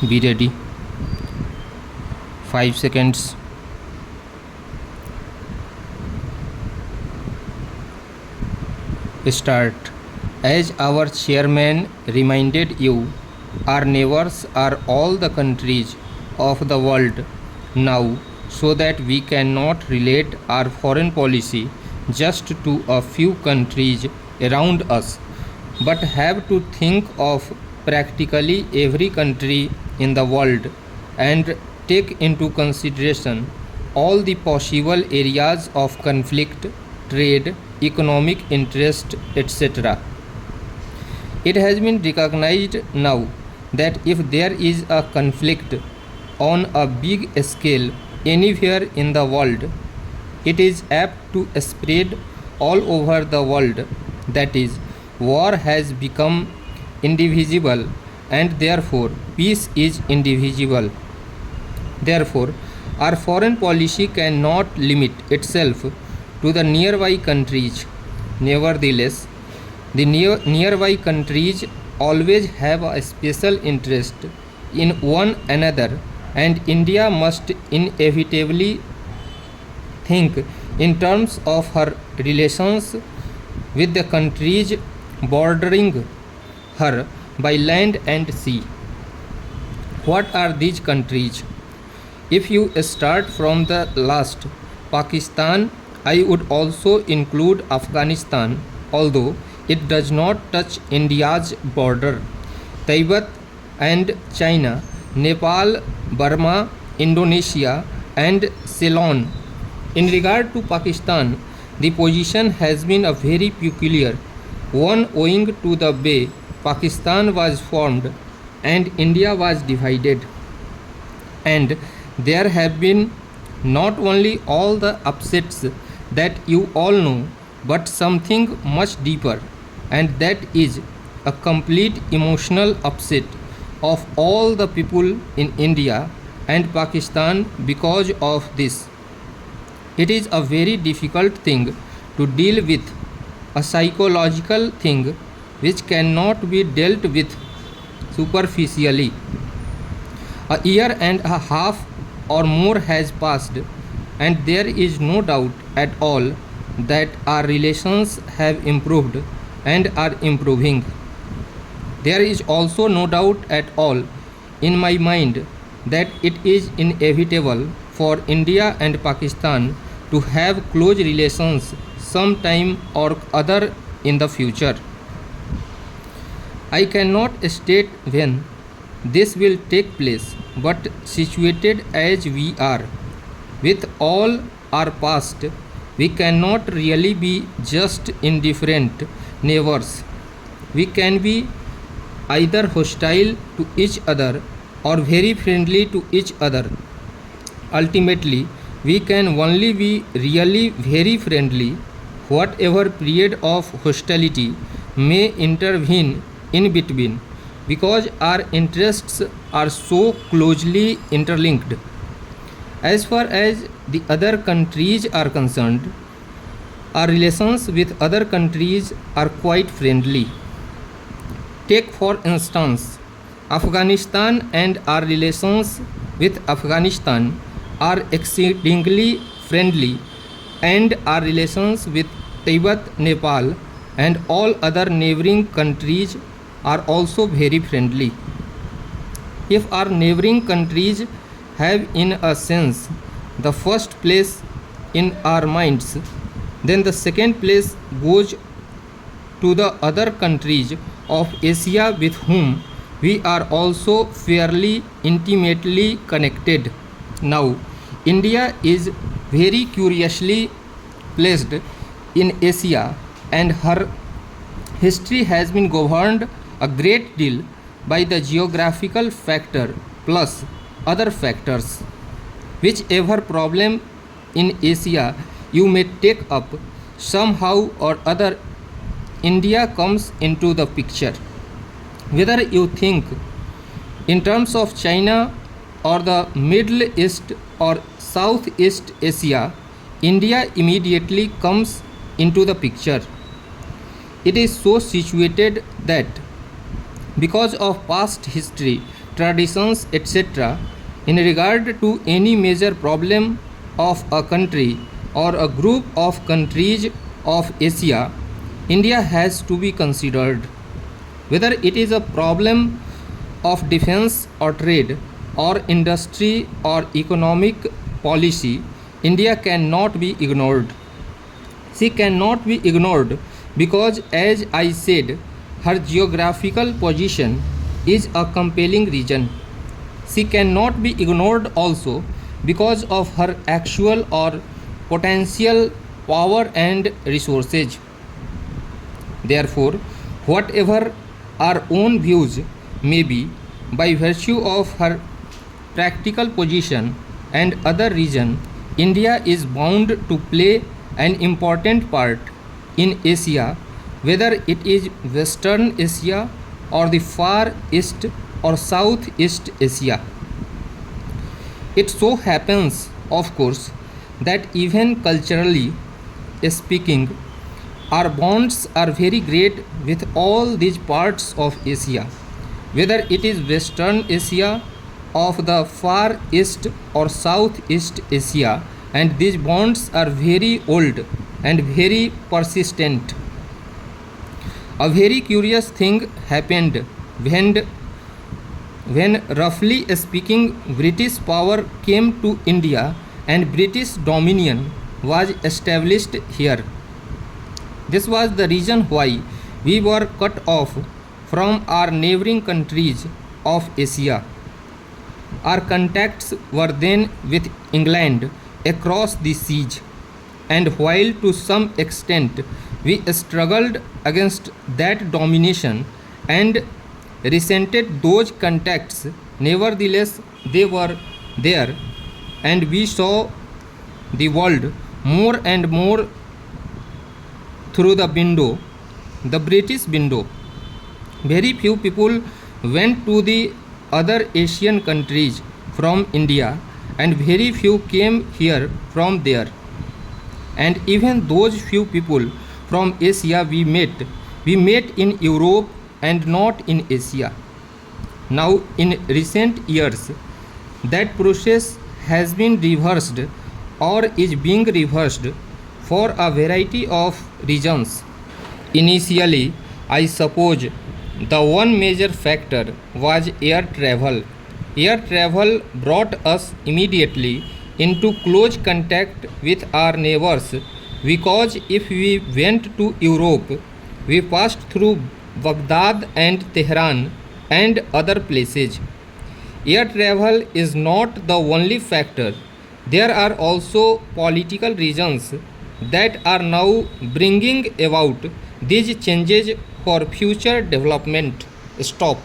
Be ready. 5 seconds. Start. As our chairman reminded you, our neighbors are all the countries of the world now, so that we cannot relate our foreign policy just to a few countries around us, but have to think of practically every country in the world and take into consideration all the possible areas of conflict, trade, economic interest, etc. It has been recognized now that if there is a conflict on a big scale anywhere in the world, it is apt to spread all over the world. That is, war has become indivisible and therefore peace is indivisible. Therefore, our foreign policy cannot limit itself to the nearby countries. Nevertheless, the nearby countries always have a special interest in one another, and India must inevitably think in terms of her relations with the countries bordering her by land and sea. What are these countries? If you start from the last, Pakistan, I would also include Afghanistan, although it does not touch India's border, Tibet and China, Nepal, Burma, Indonesia, and Ceylon. In regard to Pakistan, the position has been a very peculiar one owing to the way Pakistan was formed and India was divided. And there have been not only all the upsets that you all know, but something much deeper, and that is a complete emotional upset of all the people in India and Pakistan because of this. It is a very difficult thing to deal with, a psychological thing which cannot be dealt with superficially. A year and a half or more has passed, and there is no doubt at all that our relations have improved and are improving. There is also no doubt at all in my mind that it is inevitable for India and Pakistan to have close relations sometime or other in the future. I cannot state when this will take place, but situated as we are, with all our past, we cannot really be just indifferent neighbors. We can be either hostile to each other or very friendly to each other. Ultimately, we can only be really very friendly, whatever period of hostility may intervene in between, because our interests are so closely interlinked. As far as the other countries are concerned, our relations with other countries are quite friendly. Take for instance Afghanistan, and our relations with Afghanistan are exceedingly friendly, and our relations with Tibet, Nepal, and all other neighboring countries are also very friendly. If our neighboring countries have, in a sense, the first place in our minds, then the second place goes to the other countries of Asia with whom we are also fairly intimately connected. Now, India is very curiously placed in Asia, and her history has been governed a great deal by the geographical factor plus other factors. Whichever problem in Asia you may take up, somehow or other India comes into the picture. Whether you think in terms of China or the Middle East or Southeast Asia, India immediately comes into the picture. It is so situated that because of past history, traditions, etc. In regard to any major problem of a country or a group of countries of Asia, India has to be considered. Whether it is a problem of defense or trade or industry or economic policy, India cannot be ignored. She cannot be ignored because, as I said, her geographical position is a compelling reason. She cannot be ignored also because of her actual or potential power and resources. Therefore, whatever our own views may be, by virtue of her practical position and other reason, India is bound to play an important part in Asia, whether it is Western Asia or the Far East or Southeast Asia. It so happens, of course, that even culturally speaking, our bonds are very great with all these parts of Asia, whether it is Western Asia, of the Far East or Southeast Asia, and these bonds are very old and very persistent. A very curious thing happened when roughly speaking British power came to India and British dominion was established here. This was the reason why we were cut off from our neighboring countries of Asia. Our contacts were then with England across the seas, and while to some extent we struggled against that domination and resented those contacts, nevertheless they were there, and we saw the world more and more through the window, the British window. Very few people went to the other Asian countries from India, and very few came here from there. And even those few people from Asia we met in Europe and not in Asia. Now, in recent years, that process has been reversed or is being reversed for a variety of reasons. Initially, I suppose the one major factor was air travel. Air travel brought us immediately into close contact with our neighbors, because if we went to Europe, we passed through Baghdad and Tehran and other places. Air travel is not the only factor. There are also political reasons that are now bringing about these changes for future development. Stop.